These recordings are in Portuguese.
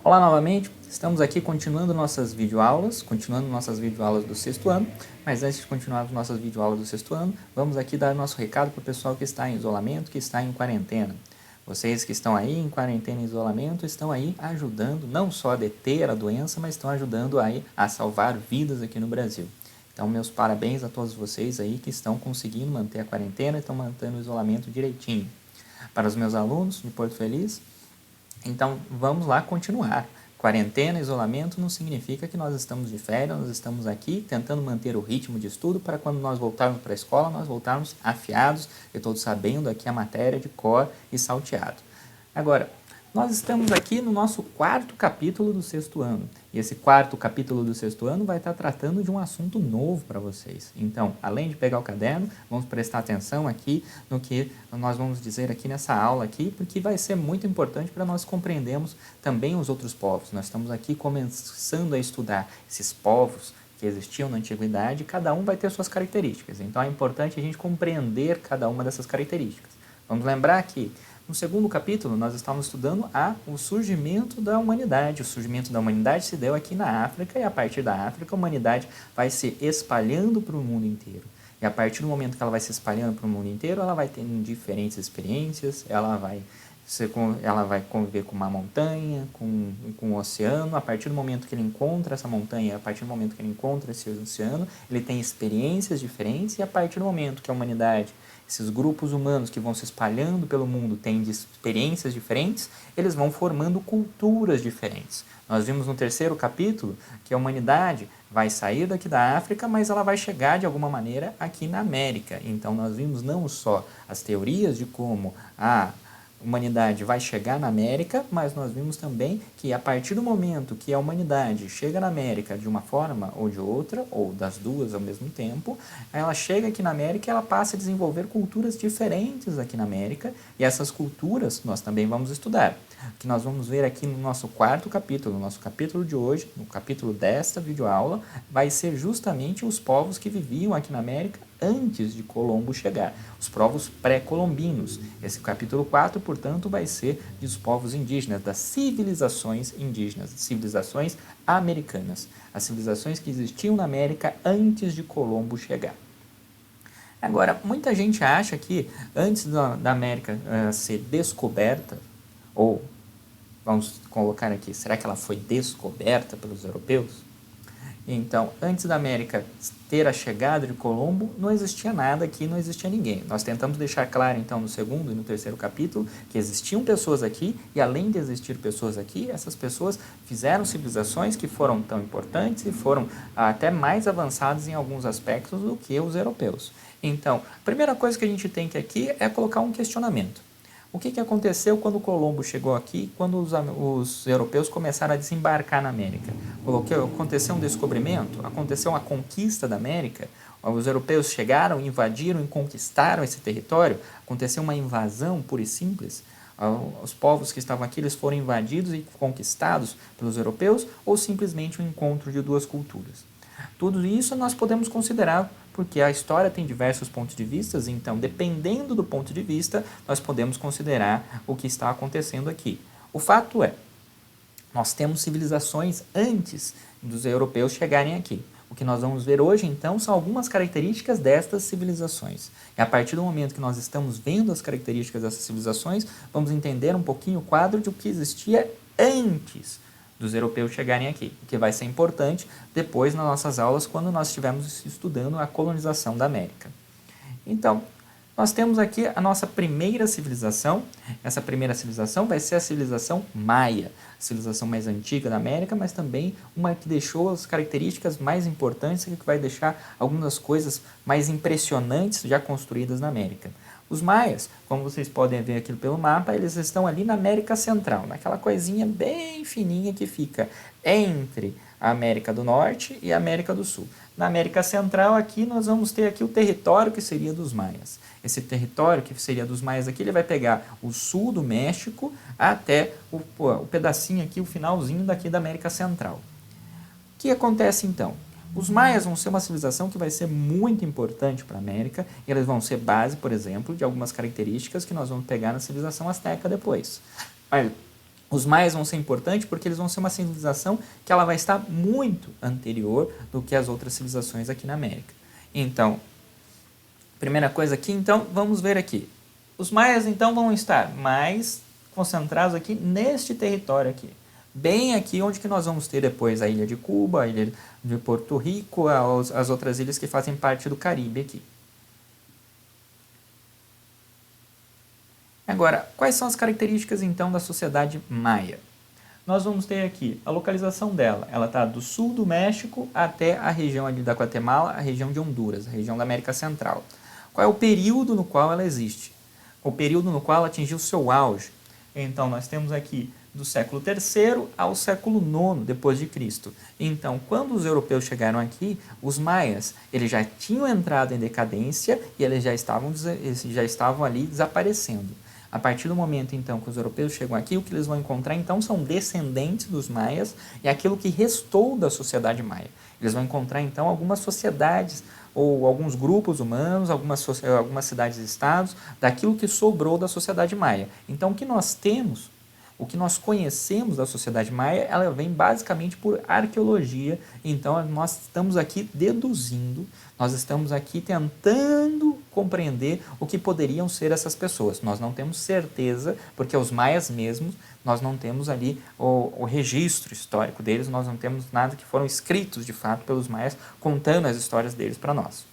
Olá novamente, estamos aqui continuando nossas videoaulas do sexto ano, mas antes de continuar as nossas videoaulas do sexto ano, vamos aqui dar nosso recado para o pessoal que está em isolamento, que está em quarentena. Vocês que estão aí em quarentena e isolamento estão aí ajudando não só a deter a doença, mas estão ajudando aí a salvar vidas aqui no Brasil. Então, meus parabéns a todos vocês aí que estão conseguindo manter a quarentena e estão mantendo o isolamento direitinho. Para os meus alunos de Porto Feliz, então, vamos lá continuar. Quarentena, isolamento não significa que nós estamos de férias, nós estamos aqui tentando manter o ritmo de estudo para quando nós voltarmos para a escola, nós voltarmos afiados e todos sabendo aqui a matéria de cor e salteado. Agora, nós estamos aqui no nosso quarto capítulo do sexto ano. E esse quarto capítulo do sexto ano vai estar tratando de um assunto novo para vocês. Então, além de pegar o caderno, vamos prestar atenção aqui no que nós vamos dizer aqui nessa aula aqui, porque vai ser muito importante para nós compreendermos também os outros povos. Nós estamos aqui começando a estudar esses povos que existiam na antiguidade, e cada um vai ter suas características. Então, é importante a gente compreender cada uma dessas características. Vamos lembrar que no segundo capítulo, nós estávamos estudando o surgimento da humanidade. O surgimento da humanidade se deu aqui na África, e a partir da África, a humanidade vai se espalhando para o mundo inteiro. E a partir do momento que ela vai se espalhando para o mundo inteiro, ela vai tendo diferentes experiências, ela vai conviver com uma montanha, com um oceano. A partir do momento que ele encontra essa montanha, a partir do momento que ele encontra esse oceano, ele tem experiências diferentes, e a partir do momento que a humanidade, esses grupos humanos que vão se espalhando pelo mundo têm experiências diferentes, eles vão formando culturas diferentes. Nós vimos no terceiro capítulo que a humanidade vai sair daqui da África, mas ela vai chegar de alguma maneira aqui na América. Então nós vimos não só as teorias de como a humanidade vai chegar na América, mas nós vimos também que a partir do momento que a humanidade chega na América de uma forma ou de outra, ou das duas ao mesmo tempo, ela chega aqui na América e ela passa a desenvolver culturas diferentes aqui na América, e essas culturas nós também vamos estudar. O que nós vamos ver aqui no nosso quarto capítulo, no nosso capítulo de hoje, no capítulo desta videoaula, vai ser justamente os povos que viviam aqui na América antes de Colombo chegar, os povos pré-colombinos. Esse capítulo 4, portanto, vai ser dos povos indígenas, das civilizações indígenas, civilizações americanas, as civilizações que existiam na América antes de Colombo chegar. Agora, muita gente acha que antes da América ser descoberta, ou vamos colocar aqui, será que ela foi descoberta pelos europeus? Então, antes da América ter a chegada de Colombo, não existia nada aqui, não existia ninguém. Nós tentamos deixar claro, então, no segundo e no terceiro capítulo, que existiam pessoas aqui, e além de existir pessoas aqui, essas pessoas fizeram civilizações que foram tão importantes e foram até mais avançadas em alguns aspectos do que os europeus. Então, a primeira coisa que a gente tem aqui é colocar um questionamento. O que aconteceu quando Colombo chegou aqui, quando os europeus começaram a desembarcar na América? Aconteceu um descobrimento? Aconteceu uma conquista da América? Os europeus chegaram, invadiram e conquistaram esse território? Aconteceu uma invasão pura e simples? Os povos que estavam aqui, eles foram invadidos e conquistados pelos europeus, ou simplesmente um encontro de duas culturas? Tudo isso nós podemos considerar, porque a história tem diversos pontos de vista, então, dependendo do ponto de vista, nós podemos considerar o que está acontecendo aqui. O fato é, nós temos civilizações antes dos europeus chegarem aqui. O que nós vamos ver hoje, então, são algumas características destas civilizações. E a partir do momento que nós estamos vendo as características dessas civilizações, vamos entender um pouquinho o quadro de o que existia antes dos europeus chegarem aqui, o que vai ser importante depois nas nossas aulas, quando nós estivermos estudando a colonização da América. Então, nós temos aqui a nossa primeira civilização. Essa primeira civilização vai ser a civilização maia, a civilização mais antiga da América, mas também uma que deixou as características mais importantes e que vai deixar algumas coisas mais impressionantes já construídas na América. Os maias, como vocês podem ver aqui pelo mapa, eles estão ali na América Central, naquela coisinha bem fininha que fica entre a América do Norte e a América do Sul. Na América Central, aqui nós vamos ter aqui o território que seria dos maias. Esse território que seria dos maias aqui, ele vai pegar o sul do México até o pedacinho aqui, o finalzinho daqui da América Central. O que acontece então? Os maias vão ser uma civilização que vai ser muito importante para a América, e eles vão ser base, por exemplo, de algumas características que nós vamos pegar na civilização asteca depois. Mas Os maias vão ser importantes porque eles vão ser uma civilização que ela vai estar muito anterior do que as outras civilizações aqui na América. Então, primeira coisa aqui, então, vamos ver aqui. Os maias, então, vão estar mais concentrados aqui neste território aqui. Bem aqui onde que nós vamos ter depois a ilha de Cuba, a ilha de Porto Rico, as outras ilhas que fazem parte do Caribe aqui. Agora, quais são as características então da sociedade maia? Nós vamos ter aqui a localização dela. Ela está do sul do México até a região ali da Guatemala, a região de Honduras, a região da América Central. Qual é o período no qual ela existe? O período no qual ela atingiu seu auge. Então, nós temos aqui do século III ao século IX depois de Cristo. Então, quando os europeus chegaram aqui, os maias eles já tinham entrado em decadência e eles já estavam ali desaparecendo. A partir do momento, então, que os europeus chegam aqui, o que eles vão encontrar, então, são descendentes dos maias e aquilo que restou da sociedade maia. Eles vão encontrar, então, algumas sociedades ou alguns grupos humanos, algumas cidades-estados, daquilo que sobrou da sociedade maia. Então, o que nós temos, o que nós conhecemos da sociedade maia, ela vem basicamente por arqueologia. Então, nós estamos aqui deduzindo, nós estamos aqui tentando compreender o que poderiam ser essas pessoas. Nós não temos certeza, porque os maias mesmos, nós não temos ali o registro histórico deles, nós não temos nada que foram escritos de fato pelos maias, contando as histórias deles para nós.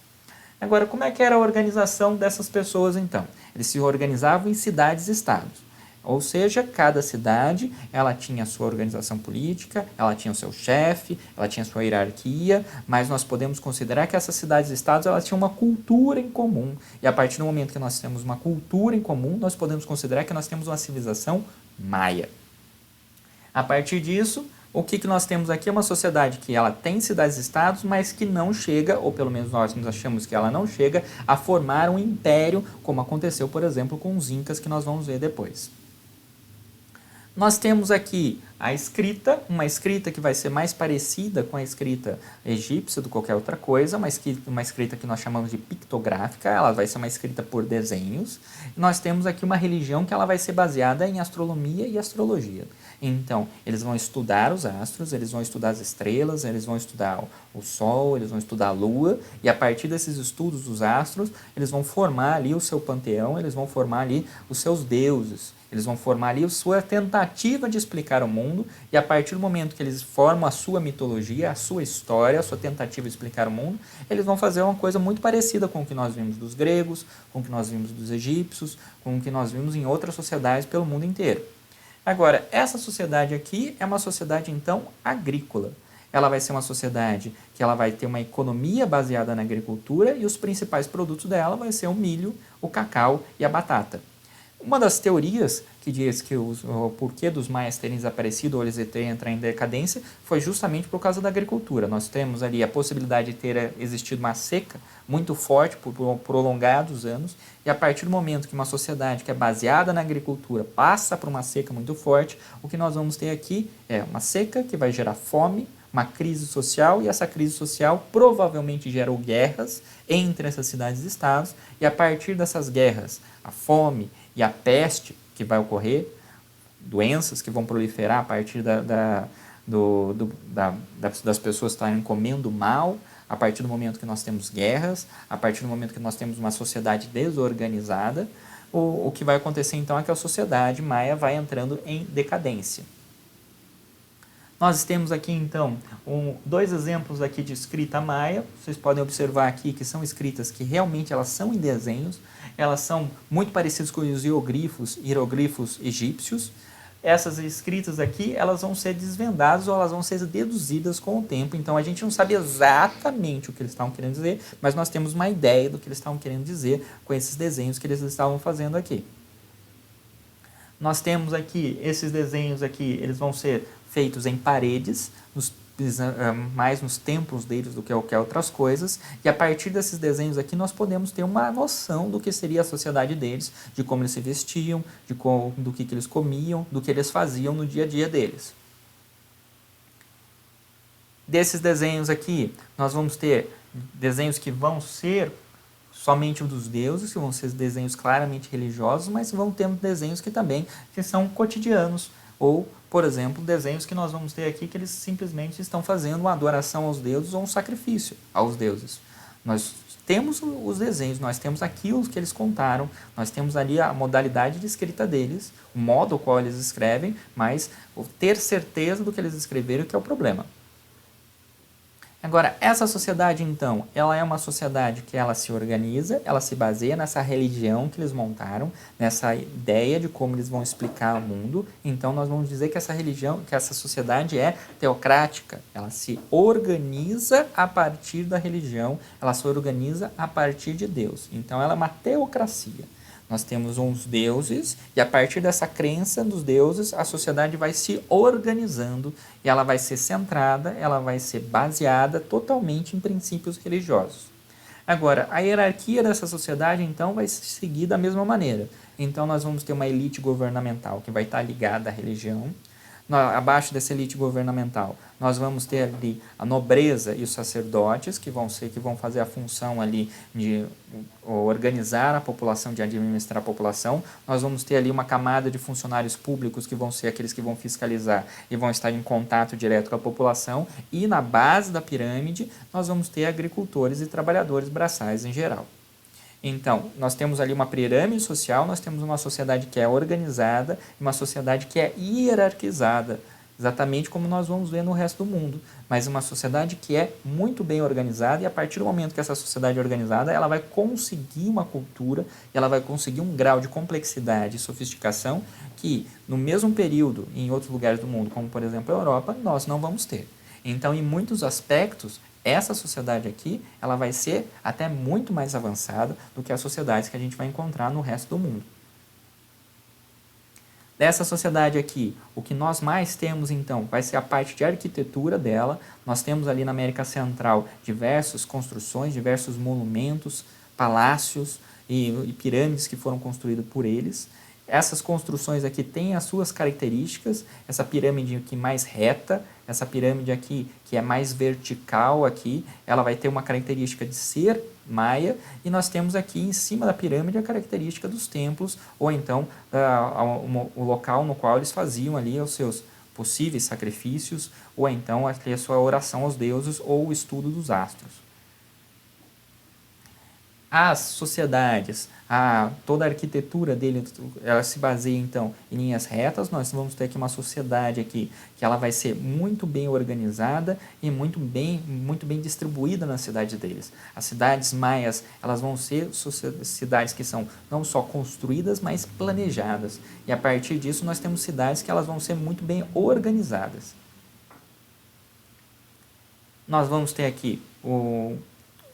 Agora, como é que era a organização dessas pessoas então? Eles se organizavam em cidades-estados. Ou seja, cada cidade ela tinha a sua organização política, ela tinha o seu chefe, ela tinha a sua hierarquia, mas nós podemos considerar que essas cidades-estados elas tinham uma cultura em comum. E a partir do momento que nós temos uma cultura em comum, nós podemos considerar que nós temos uma civilização maia. A partir disso, o que nós temos aqui é uma sociedade que ela tem cidades-estados, mas que não chega, ou pelo menos nós achamos que ela não chega, a formar um império, como aconteceu, por exemplo, com os incas, que nós vamos ver depois. Nós temos aqui a escrita, uma escrita que vai ser mais parecida com a escrita egípcia do que qualquer outra coisa, uma escrita que nós chamamos de pictográfica, ela vai ser uma escrita por desenhos. Nós temos aqui uma religião que ela vai ser baseada em astronomia e astrologia. Então, eles vão estudar os astros, eles vão estudar as estrelas, eles vão estudar o Sol, eles vão estudar a Lua, e a partir desses estudos dos astros, eles vão formar ali o seu panteão, eles vão formar ali os seus deuses. Eles vão formar ali a sua tentativa de explicar o mundo, e a partir do momento que eles formam a sua mitologia, a sua história, a sua tentativa de explicar o mundo, eles vão fazer uma coisa muito parecida com o que nós vimos dos gregos, com o que nós vimos dos egípcios, com o que nós vimos em outras sociedades pelo mundo inteiro. Agora, essa sociedade aqui é uma sociedade, então, agrícola. Ela vai ser uma sociedade que ela vai ter uma economia baseada na agricultura e os principais produtos dela vai ser o milho, o cacau e a batata. Uma das teorias que diz que o porquê dos maias terem desaparecido ou eles terem entrado em decadência foi justamente por causa da agricultura. Nós temos ali a possibilidade de ter existido uma seca muito forte por prolongados anos, e a partir do momento que uma sociedade que é baseada na agricultura passa por uma seca muito forte, o que nós vamos ter aqui é uma seca que vai gerar fome, uma crise social, e essa crise social provavelmente gerou guerras entre essas cidades e estados, e a partir dessas guerras, a fome e a peste que vai ocorrer, doenças que vão proliferar a partir das pessoas estarem comendo mal, a partir do momento que nós temos guerras, a partir do momento que nós temos uma sociedade desorganizada, o que vai acontecer então é que a sociedade maia vai entrando em decadência. Nós temos aqui, então, dois exemplos aqui de escrita maia. Vocês podem observar aqui que são escritas que realmente elas são em desenhos. Elas são muito parecidas com os hieroglifos egípcios. Essas escritas aqui, elas vão ser desvendadas ou elas vão ser deduzidas com o tempo. Então, a gente não sabe exatamente o que eles estavam querendo dizer, mas nós temos uma ideia do que eles estavam querendo dizer com esses desenhos que eles estavam fazendo aqui. Nós temos aqui, esses desenhos aqui, eles vão ser feitos em paredes, mais nos templos deles do que outras coisas, e a partir desses desenhos aqui nós podemos ter uma noção do que seria a sociedade deles, de como eles se vestiam, do que eles comiam, do que eles faziam no dia a dia deles. Desses desenhos aqui, nós vamos ter desenhos que vão ser somente dos deuses, que vão ser desenhos claramente religiosos, mas vão ter desenhos que também são cotidianos, ou, por exemplo, desenhos que nós vamos ter aqui que eles simplesmente estão fazendo uma adoração aos deuses ou um sacrifício aos deuses. Nós temos os desenhos, nós temos aquilo que eles contaram, nós temos ali a modalidade de escrita deles, o modo qual eles escrevem, mas ter certeza do que eles escreveram que é o problema. Agora, essa sociedade, então, ela é uma sociedade que ela se organiza, ela se baseia nessa religião que eles montaram, nessa ideia de como eles vão explicar o mundo. Então, nós vamos dizer que essa religião, que essa sociedade é teocrática. Ela se organiza a partir da religião, ela se organiza a partir de Deus. Então, ela é uma teocracia. Nós temos uns deuses e a partir dessa crença dos deuses, a sociedade vai se organizando e ela vai ser centrada, ela vai ser baseada totalmente em princípios religiosos. Agora, a hierarquia dessa sociedade, então, vai seguir da mesma maneira. Então, nós vamos ter uma elite governamental que vai estar ligada à religião. Abaixo dessa elite governamental, nós vamos ter ali a nobreza e os sacerdotes, que vão fazer a função ali de organizar a população, de administrar a população. Nós vamos ter ali uma camada de funcionários públicos, que vão ser aqueles que vão fiscalizar e vão estar em contato direto com a população. E na base da pirâmide, nós vamos ter agricultores e trabalhadores braçais em geral. Então, nós temos ali uma pirâmide social, nós temos uma sociedade que é organizada e uma sociedade que é hierarquizada, exatamente como nós vamos ver no resto do mundo. Mas uma sociedade que é muito bem organizada e a partir do momento que essa sociedade é organizada, ela vai conseguir uma cultura, ela vai conseguir um grau de complexidade e sofisticação que, no mesmo período, em outros lugares do mundo, como por exemplo a Europa, nós não vamos ter. Então, em muitos aspectos, essa sociedade aqui, ela vai ser até muito mais avançada do que as sociedades que a gente vai encontrar no resto do mundo. Dessa sociedade aqui, o que nós mais temos então vai ser a parte de arquitetura dela. Nós temos ali na América Central diversas construções, diversos monumentos, palácios e pirâmides que foram construídos por eles. Essas construções aqui têm as suas características, essa pirâmide aqui mais reta, essa pirâmide aqui que é mais vertical aqui, ela vai ter uma característica de ser maia, e nós temos aqui em cima da pirâmide a característica dos templos, ou então o local no qual eles faziam ali os seus possíveis sacrifícios, ou então a sua oração aos deuses ou o estudo dos astros. As sociedades, toda a arquitetura dele, ela se baseia então em linhas retas. Nós vamos ter aqui uma sociedade aqui que ela vai ser muito bem organizada e muito bem distribuída nas cidades deles. As cidades maias, elas vão ser cidades que são não só construídas, mas planejadas. E a partir disso nós temos cidades que elas vão ser muito bem organizadas. Nós vamos ter aqui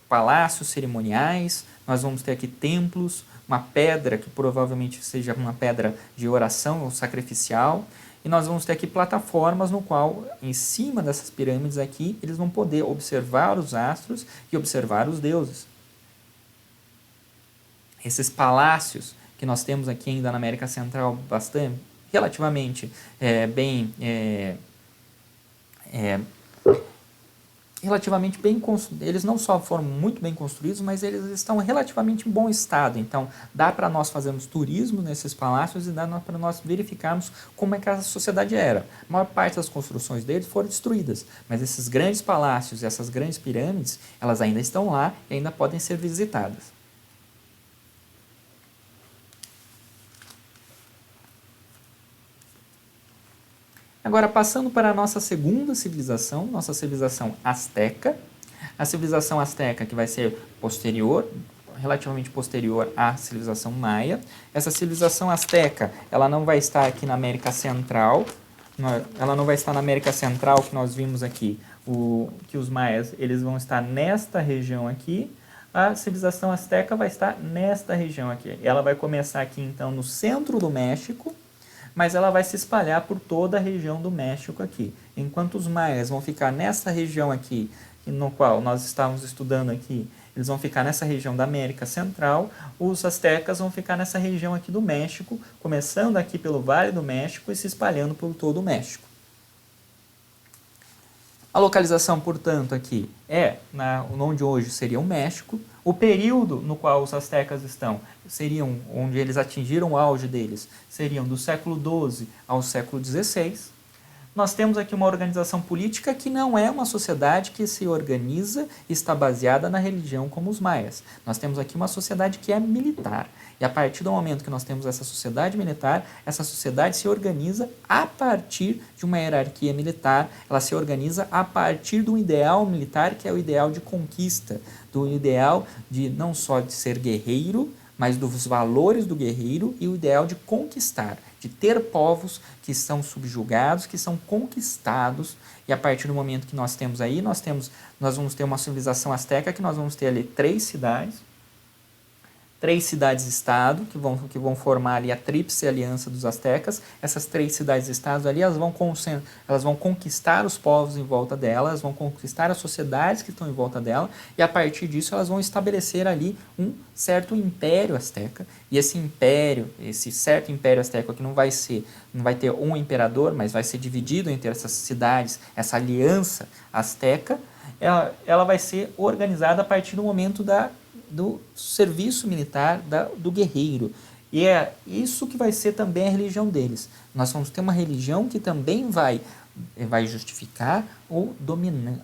palácios cerimoniais, nós vamos ter aqui templos, uma pedra que provavelmente seja uma pedra de oração ou sacrificial, e nós vamos ter aqui plataformas no qual, em cima dessas pirâmides aqui, eles vão poder observar os astros e observar os deuses. Esses palácios que nós temos aqui ainda na América Central, relativamente bem construídos. Eles não só foram muito bem construídos, mas eles estão relativamente em bom estado. Então, dá para nós fazermos turismo nesses palácios e dá para nós verificarmos como é que a sociedade era. A maior parte das construções deles foram destruídas, mas esses grandes palácios e essas grandes pirâmides, elas ainda estão lá e ainda podem ser visitadas. Agora, passando para a nossa segunda civilização, nossa civilização asteca. A civilização asteca que vai ser relativamente posterior à civilização maia. Essa civilização asteca, ela não vai estar aqui na América Central, ela não vai estar na América Central que nós vimos aqui, que os maias eles vão estar nesta região aqui. A civilização asteca vai estar nesta região aqui. Ela vai começar aqui então no centro do México, mas ela vai se espalhar por toda a região do México aqui. Enquanto os maias vão ficar nessa região aqui, no qual nós estávamos estudando aqui, eles vão ficar nessa região da América Central, os astecas vão ficar nessa região aqui do México, começando aqui pelo Vale do México e se espalhando por todo o México. A localização, portanto, aqui é onde hoje seria o México. O período no qual os astecas estão, seriam onde eles atingiram o auge deles, seriam do século XII ao século XVI. Nós temos aqui uma organização política que não é uma sociedade que se organiza e está baseada na religião como os maias. Nós temos aqui uma sociedade que é militar. E a partir do momento que nós temos essa sociedade militar, essa sociedade se organiza a partir de uma hierarquia militar, ela se organiza a partir do ideal militar, que é o ideal de conquista, do ideal de não só de ser guerreiro, mas dos valores do guerreiro e o ideal de conquistar, de ter povos que são subjugados, que são conquistados, e a partir do momento que nós temos aí, nós vamos ter uma civilização asteca que nós vamos ter ali três cidades-estado, que vão formar ali a tríplice aliança dos astecas. Essas três cidades-estados ali, elas vão conquistar os povos em volta delas, elas vão conquistar as sociedades que estão em volta dela, e a partir disso elas vão estabelecer ali um certo império asteca, e esse certo império asteca que não vai ter um imperador, mas vai ser dividido entre essas cidades, essa aliança asteca, ela vai ser organizada a partir do momento do serviço militar do guerreiro. E é isso que vai ser também a religião deles. Nós vamos ter uma religião que também vai justificar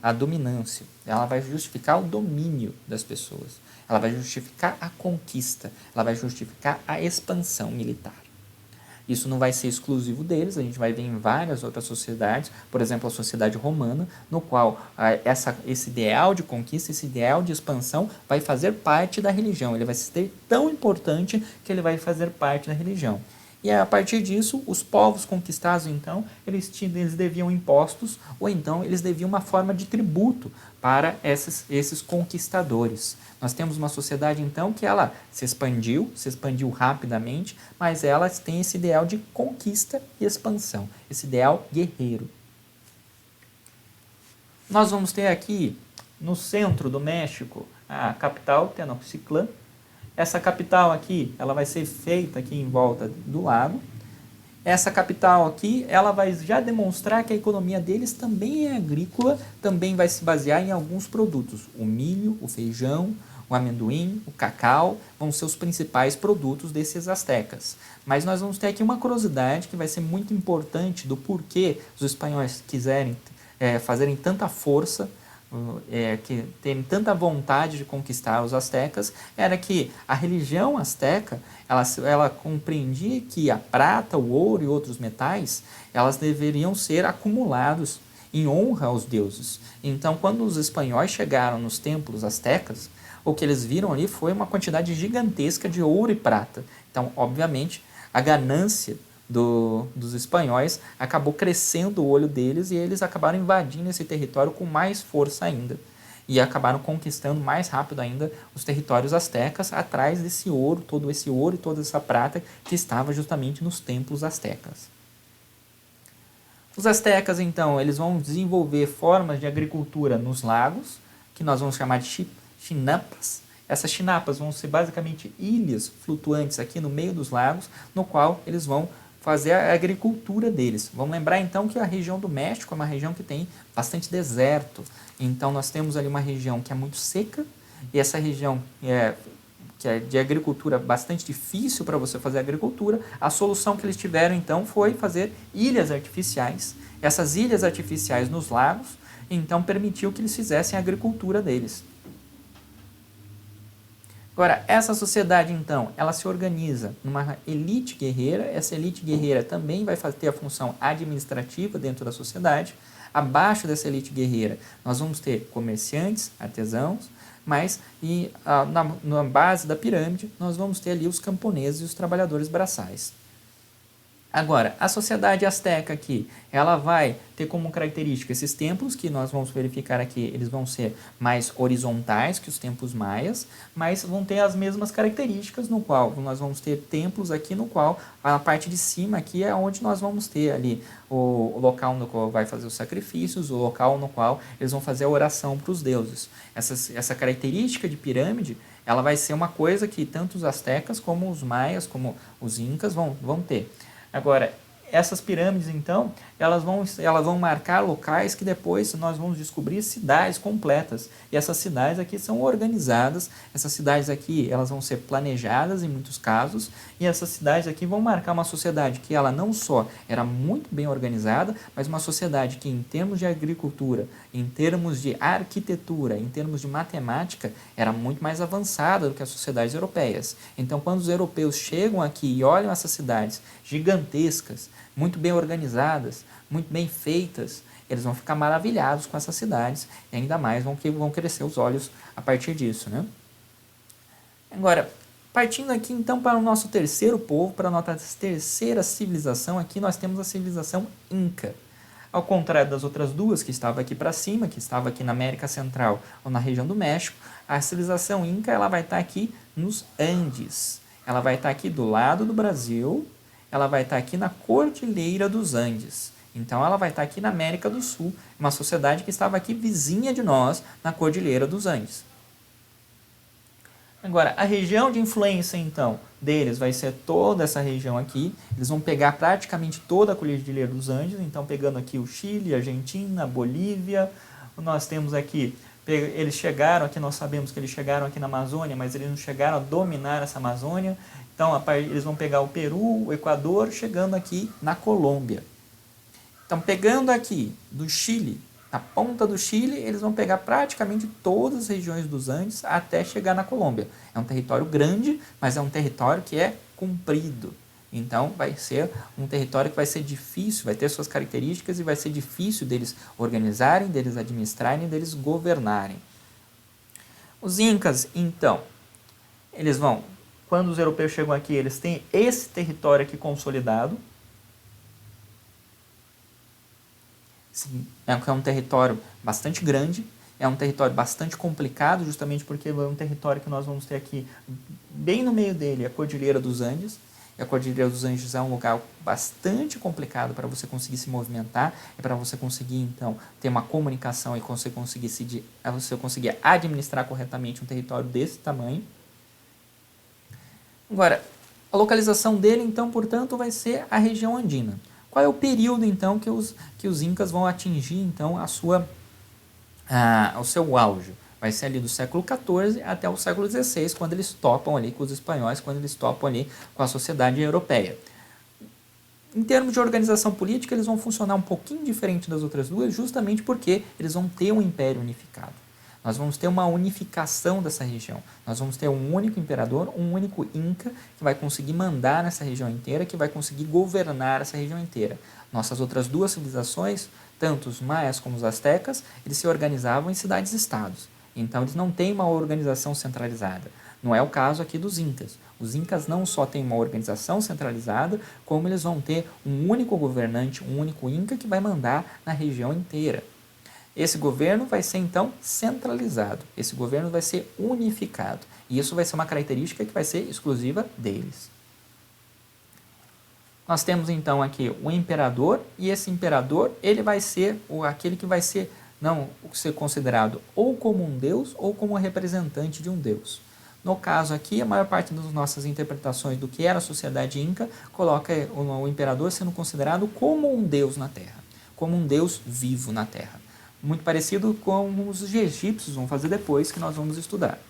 a dominância. Ela vai justificar o domínio das pessoas. Ela vai justificar a conquista. Ela vai justificar a expansão militar. Isso não vai ser exclusivo deles, a gente vai ver em várias outras sociedades, por exemplo, a sociedade romana, no qual esse ideal de conquista, esse ideal de expansão vai fazer parte da religião. Ele vai ser tão importante que ele vai fazer parte da religião. E a partir disso, os povos conquistados, então, eles deviam impostos, ou então eles deviam uma forma de tributo para esses conquistadores. Nós temos uma sociedade, então, que ela se expandiu rapidamente, mas ela tem esse ideal de conquista e expansão, esse ideal guerreiro. Nós vamos ter aqui, no centro do México, a capital, Tenochtitlan. Essa capital aqui, ela vai ser feita aqui em volta do lago. Essa capital aqui, ela vai já demonstrar que a economia deles também é agrícola, também vai se basear em alguns produtos. O milho, o feijão, o amendoim, o cacau, vão ser os principais produtos desses astecas. Mas nós vamos ter aqui uma curiosidade que vai ser muito importante do porquê os espanhóis quiserem fazerem tanta força, que terem tanta vontade de conquistar os astecas, era que a religião asteca, ela compreendia que a prata, o ouro e outros metais, elas deveriam ser acumulados em honra aos deuses. Então, quando os espanhóis chegaram nos templos astecas, o que eles viram ali foi uma quantidade gigantesca de ouro e prata. Então, obviamente, a ganância dos espanhóis acabou crescendo o olho deles e eles acabaram invadindo esse território com mais força ainda. E acabaram conquistando mais rápido ainda os territórios astecas atrás desse ouro, todo esse ouro e toda essa prata que estava justamente nos templos astecas. Os astecas, então, eles vão desenvolver formas de agricultura nos lagos, que nós vamos chamar de chinapas. Essas chinapas vão ser basicamente ilhas flutuantes aqui no meio dos lagos, no qual eles vão fazer a agricultura deles. Vamos lembrar então que a região do México é uma região que tem bastante deserto. Então nós temos ali uma região que é muito seca, e essa região que é de agricultura bastante difícil para você fazer agricultura. A solução que eles tiveram então foi fazer ilhas artificiais. Essas ilhas artificiais nos lagos, então permitiu que eles fizessem a agricultura deles. Agora, essa sociedade, então, ela se organiza numa elite guerreira. Essa elite guerreira também vai ter a função administrativa dentro da sociedade. Abaixo dessa elite guerreira, nós vamos ter comerciantes, artesãos, na base da pirâmide, nós vamos ter ali os camponeses e os trabalhadores braçais. Agora, a sociedade asteca aqui, ela vai ter como característica esses templos, que nós vamos verificar aqui, eles vão ser mais horizontais que os templos maias, mas vão ter as mesmas características, no qual nós vamos ter templos aqui, no qual a parte de cima aqui é onde nós vamos ter ali o local no qual vai fazer os sacrifícios, o local no qual eles vão fazer a oração para os deuses. Essa característica de pirâmide, ela vai ser uma coisa que tanto os astecas como os maias, como os incas vão ter. Agora, essas pirâmides, então, elas vão marcar locais que depois nós vamos descobrir cidades completas. E essas cidades aqui são organizadas, essas cidades aqui elas vão ser planejadas em muitos casos, e essas cidades aqui vão marcar uma sociedade que ela não só era muito bem organizada, mas uma sociedade que em termos de agricultura, em termos de arquitetura, em termos de matemática, era muito mais avançada do que as sociedades europeias. Então, quando os europeus chegam aqui e olham essas cidades gigantescas, muito bem organizadas, muito bem feitas, eles vão ficar maravilhados com essas cidades e ainda mais vão crescer os olhos a partir disso, né? Agora, partindo aqui então para o nosso terceiro povo, para a nossa terceira civilização, aqui nós temos a civilização Inca. Ao contrário das outras duas que estavam aqui para cima, que estava aqui na América Central ou na região do México, a civilização Inca ela vai estar aqui nos Andes. Ela vai estar aqui do lado do Brasil, ela vai estar aqui na Cordilheira dos Andes. Então, ela vai estar aqui na América do Sul, uma sociedade que estava aqui vizinha de nós, na Cordilheira dos Andes. Agora, a região de influência, então, deles vai ser toda essa região aqui. Eles vão pegar praticamente toda a Cordilheira dos Andes, então pegando aqui o Chile, Argentina, Bolívia. Nós temos aqui, eles chegaram aqui, nós sabemos que eles chegaram aqui na Amazônia, mas eles não chegaram a dominar essa Amazônia. Então, eles vão pegar o Peru, o Equador, chegando aqui na Colômbia. Então, pegando aqui do Chile, na ponta do Chile, eles vão pegar praticamente todas as regiões dos Andes até chegar na Colômbia. É um território grande, mas é um território que é comprido. Então, vai ser um território que vai ser difícil, vai ter suas características e vai ser difícil deles organizarem, deles administrarem, deles governarem. Os Incas, então, eles vão... Quando os europeus chegam aqui, eles têm esse território aqui consolidado. É um território bastante grande, é um território bastante complicado, justamente porque é um território que nós vamos ter aqui, bem no meio dele, a Cordilheira dos Andes. E a Cordilheira dos Andes é um lugar bastante complicado para você conseguir se movimentar e para você conseguir, então, ter uma comunicação e você conseguir administrar corretamente um território desse tamanho. Agora, a localização dele, então, portanto, vai ser a região andina. Qual é o período, então, que os Incas vão atingir, então, o seu auge? Vai ser ali do século XIV até o século XVI, quando eles topam ali com os espanhóis, quando eles topam ali com a sociedade europeia. Em termos de organização política, eles vão funcionar um pouquinho diferente das outras duas, justamente porque eles vão ter um império unificado. Nós vamos ter uma unificação dessa região. Nós vamos ter um único imperador, um único Inca, que vai conseguir mandar nessa região inteira, que vai conseguir governar essa região inteira. Nossas outras duas civilizações, tanto os maias como os astecas, eles se organizavam em cidades-estados. Então, eles não têm uma organização centralizada. Não é o caso aqui dos Incas. Os Incas não só têm uma organização centralizada, como eles vão ter um único governante, um único Inca, que vai mandar na região inteira. Esse governo vai ser, então, centralizado. Esse governo vai ser unificado. E isso vai ser uma característica que vai ser exclusiva deles. Nós temos, então, aqui o imperador, e esse imperador, ele vai ser aquele que vai ser considerado ou como um deus ou como representante de um deus. No caso aqui, a maior parte das nossas interpretações do que era a sociedade Inca coloca o imperador sendo considerado como um deus na Terra, como um deus vivo na Terra. Muito parecido com os egípcios vão fazer depois, que nós vamos estudar.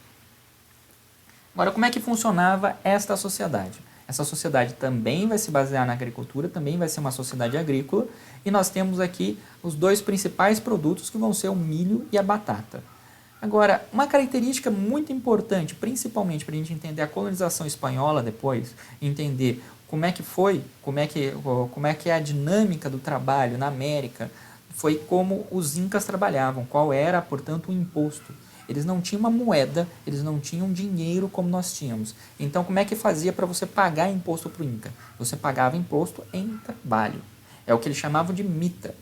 Agora, como é que funcionava esta sociedade? Essa sociedade também vai se basear na agricultura, também vai ser uma sociedade agrícola, e nós temos aqui os dois principais produtos que vão ser o milho e a batata. Agora, uma característica muito importante, principalmente para a gente entender a colonização espanhola depois, entender como é que foi, como é que é a dinâmica do trabalho na América, foi como os Incas trabalhavam, qual era, portanto, o imposto. Eles não tinham uma moeda, eles não tinham dinheiro como nós tínhamos. Então, como é que fazia para você pagar imposto para o Inca? Você pagava imposto em trabalho. É o que eles chamavam de mita.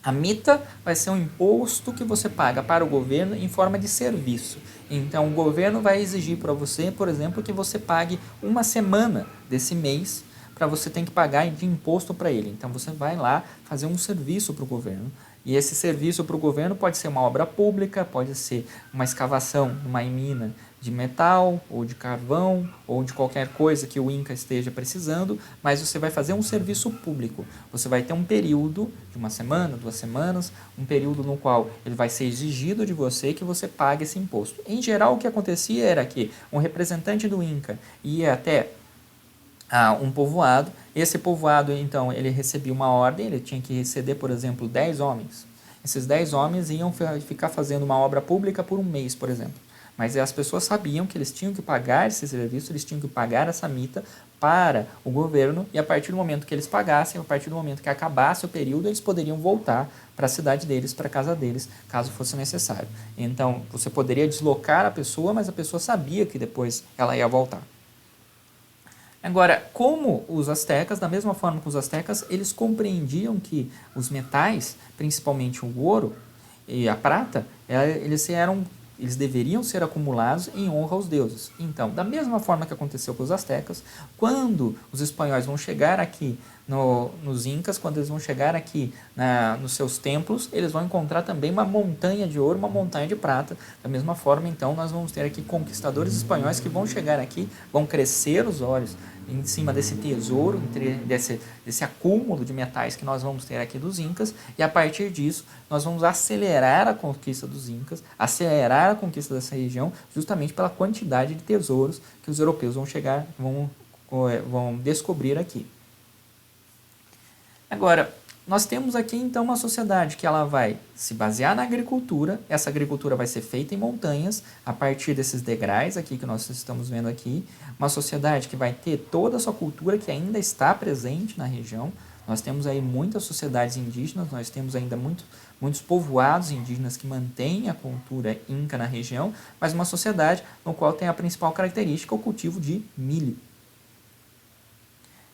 A mita vai ser um imposto que você paga para o governo em forma de serviço. Então, o governo vai exigir para você, por exemplo, que você pague uma semana desse mês para você ter que pagar de imposto para ele. Então, você vai lá fazer um serviço para o governo E esse serviço para o governo pode ser uma obra pública, pode ser uma escavação numa mina de metal, ou de carvão, ou de qualquer coisa que o Inca esteja precisando, mas você vai fazer um serviço público. Você vai ter um período de 1 semana, 2 semanas, um período no qual ele vai ser exigido de você que você pague esse imposto. Em geral, o que acontecia era que um representante do Inca ia até um povoado. Esse povoado, então, ele recebia uma ordem, ele tinha que receber, por exemplo, 10 homens. Esses 10 homens iam ficar fazendo uma obra pública por um mês, por exemplo. Mas as pessoas sabiam que eles tinham que pagar esse serviço, eles tinham que pagar essa mita para o governo, e a partir do momento que eles pagassem, a partir do momento que acabasse o período, eles poderiam voltar para a cidade deles, para a casa deles, caso fosse necessário. Então, você poderia deslocar a pessoa, mas a pessoa sabia que depois ela ia voltar. Agora, como os astecas, da mesma forma que os astecas, eles compreendiam que os metais, principalmente o ouro e a prata, eles deveriam ser acumulados em honra aos deuses. Então, da mesma forma que aconteceu com os astecas, quando os espanhóis vão chegar aqui nos incas, quando eles vão chegar aqui nos seus templos, eles vão encontrar também uma montanha de ouro, uma montanha de prata. Da mesma forma, então, nós vamos ter aqui conquistadores espanhóis que vão chegar aqui, vão crescer os olhos em cima desse tesouro, desse acúmulo de metais que nós vamos ter aqui dos incas, e a partir disso nós vamos acelerar a conquista dos incas, acelerar a conquista dessa região, justamente pela quantidade de tesouros que os europeus vão descobrir aqui. Agora, nós temos aqui então uma sociedade que ela vai se basear na agricultura. Essa agricultura vai ser feita em montanhas, a partir desses degraus aqui que nós estamos vendo aqui. Uma sociedade que vai ter toda a sua cultura que ainda está presente na região. Nós temos aí muitas sociedades indígenas, nós temos ainda muitos povoados indígenas que mantêm a cultura inca na região, mas uma sociedade no qual tem a principal característica o cultivo de milho.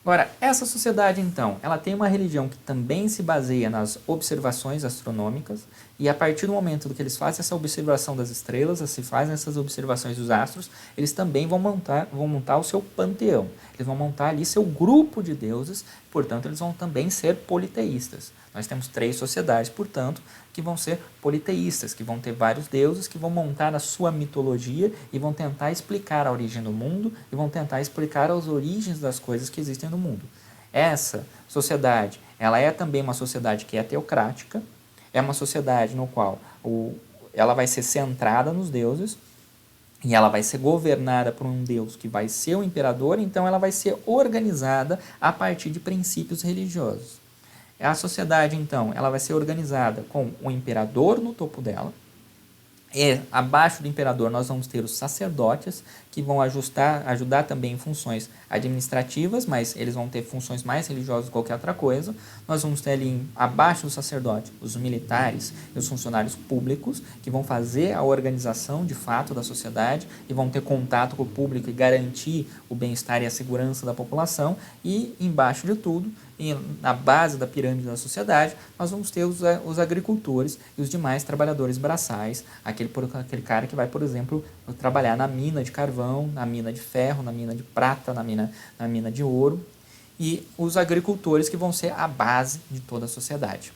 Agora, essa sociedade, então, ela tem uma religião que também se baseia nas observações astronômicas, e a partir do momento que eles fazem essa observação das estrelas, se fazem essas observações dos astros, eles também vão montar o seu panteão. Eles vão montar ali seu grupo de deuses, portanto, eles vão também ser politeístas. Nós temos 3 sociedades, portanto, que vão ser politeístas, que vão ter vários deuses, que vão montar a sua mitologia e vão tentar explicar a origem do mundo e vão tentar explicar as origens das coisas que existem no mundo. Essa sociedade, ela é também uma sociedade que é teocrática, é uma sociedade no qual ela vai ser centrada nos deuses e ela vai ser governada por um deus que vai ser o imperador, então ela vai ser organizada a partir de princípios religiosos. A sociedade, então, ela vai ser organizada com o imperador no topo dela, e abaixo do imperador nós vamos ter os sacerdotes, que vão ajudar também em funções administrativas, mas eles vão ter funções mais religiosas do que qualquer outra coisa. Nós vamos ter ali abaixo do sacerdote os militares e os funcionários públicos, que vão fazer a organização de fato da sociedade e vão ter contato com o público e garantir o bem-estar e a segurança da população. E embaixo de tudo, na base da pirâmide da sociedade, nós vamos ter os agricultores e os demais trabalhadores braçais, aquele cara que vai, por exemplo, trabalhar na mina de carvão, na mina de ferro, na mina de prata, na mina de ouro, e os agricultores que vão ser a base de toda a sociedade.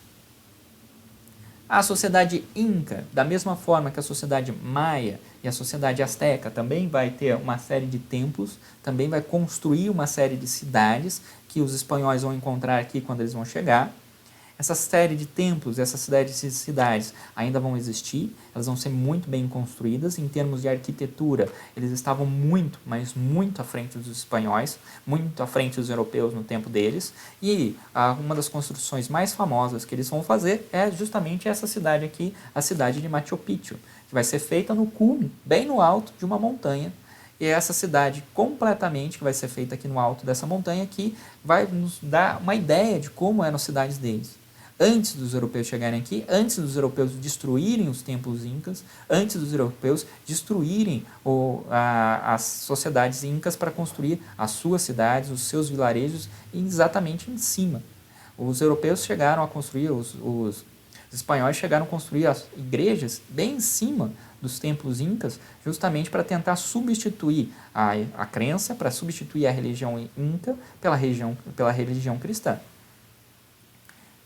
A sociedade inca, da mesma forma que a sociedade maia e a sociedade asteca, também vai ter uma série de templos, também vai construir uma série de cidades que os espanhóis vão encontrar aqui quando eles vão chegar. Essa série de templos, essas cidades ainda vão existir, elas vão ser muito bem construídas. Em termos de arquitetura, eles estavam muito, mas muito à frente dos espanhóis, muito à frente dos europeus no tempo deles. E uma das construções mais famosas que eles vão fazer é justamente essa cidade aqui, a cidade de Machu Picchu, que vai ser feita no cume, bem no alto de uma montanha. E essa cidade completamente, que vai ser feita aqui no alto dessa montanha, que vai nos dar uma ideia de como eram as cidades deles. Antes dos europeus chegarem aqui, antes dos europeus destruírem os templos incas, antes dos europeus destruírem as sociedades incas para construir as suas cidades, os seus vilarejos, exatamente em cima. Os europeus chegaram a construir, os espanhóis chegaram a construir as igrejas bem em cima dos templos incas, justamente para tentar substituir a crença, para substituir a religião inca pela religião cristã.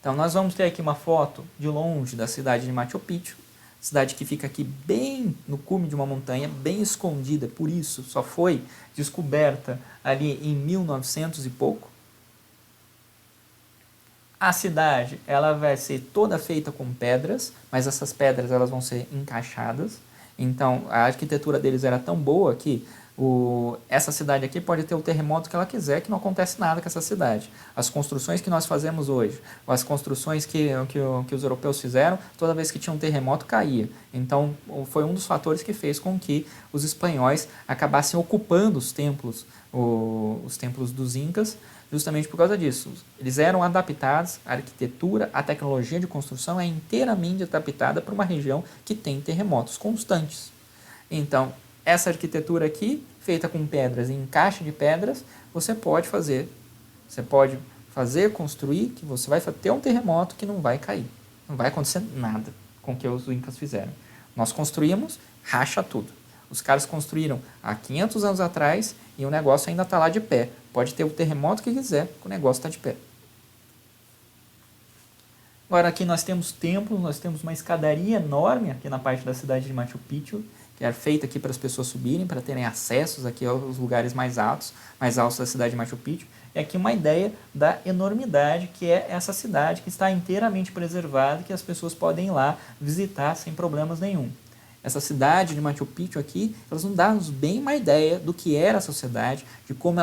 Então, nós vamos ter aqui uma foto de longe da cidade de Machu Picchu, cidade que fica aqui bem no cume de uma montanha, bem escondida, por isso só foi descoberta ali em 1900 e pouco. A cidade, ela vai ser toda feita com pedras, mas essas pedras elas vão ser encaixadas. Então, a arquitetura deles era tão boa que essa cidade aqui pode ter o terremoto que ela quiser, que não acontece nada com essa cidade. As construções que nós fazemos hoje, ou as construções que os europeus fizeram, toda vez que tinha um terremoto, caía. Então, foi um dos fatores que fez com que os espanhóis acabassem ocupando os templos dos incas, justamente por causa disso. Eles eram adaptados, a arquitetura, a tecnologia de construção é inteiramente adaptada para uma região que tem terremotos constantes. Então, essa arquitetura aqui, feita com pedras, em encaixe de pedras, você pode fazer. Você pode construir, que você vai ter um terremoto que não vai cair. Não vai acontecer nada com o que os incas fizeram. Nós construímos, racha tudo. Os caras construíram há 500 anos atrás e o negócio ainda está lá de pé. Pode ter o terremoto que quiser, que o negócio está de pé. Agora aqui nós temos templos, nós temos uma escadaria enorme aqui na parte da cidade de Machu Picchu, que é feita aqui para as pessoas subirem, para terem acessos aqui aos lugares mais altos da cidade de Machu Picchu. E aqui uma ideia da enormidade que é essa cidade, que está inteiramente preservada, que as pessoas podem ir lá visitar sem problemas nenhum. Essa cidade de Machu Picchu aqui, elas nos dão bem uma ideia do que era a sociedade, de como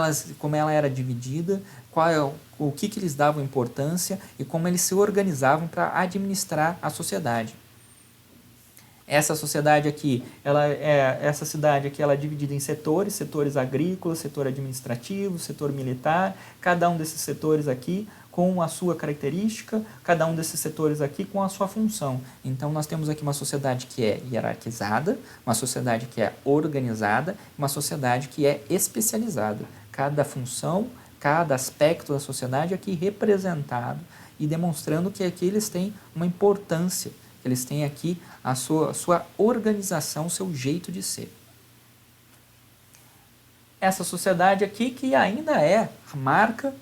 ela era dividida, o que eles davam importância e como eles se organizavam para administrar a sociedade. Essa sociedade aqui, essa cidade aqui, ela é dividida em setores agrícolas, setor administrativo, setor militar, cada um desses setores aqui com a sua característica, cada um desses setores aqui com a sua função. Então, nós temos aqui uma sociedade que é hierarquizada, uma sociedade que é organizada, uma sociedade que é especializada. Cada função, cada aspecto da sociedade aqui representado e demonstrando que aqui eles têm uma importância, eles têm aqui a sua organização, o seu jeito de ser. Essa sociedade aqui que ainda é a marca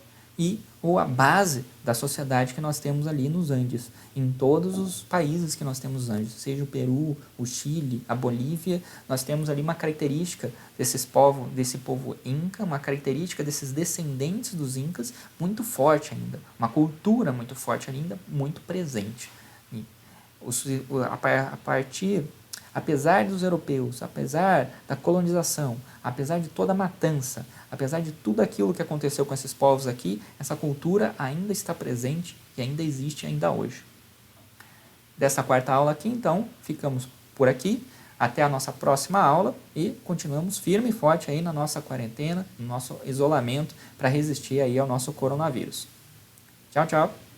ou a base da sociedade que nós temos ali nos Andes, em todos os países que nós temos nos Andes, seja o Peru, o Chile, a Bolívia, nós temos ali uma característica desse povo inca, uma característica desses descendentes dos incas muito forte ainda, uma cultura muito forte ainda, muito presente. Apesar dos europeus, apesar da colonização, apesar de toda a matança, apesar de tudo aquilo que aconteceu com esses povos aqui, essa cultura ainda está presente e ainda existe ainda hoje. Dessa quarta aula aqui, então, ficamos por aqui. Até a nossa próxima aula e continuamos firme e forte aí na nossa quarentena, no nosso isolamento para resistir aí ao nosso coronavírus. Tchau, tchau!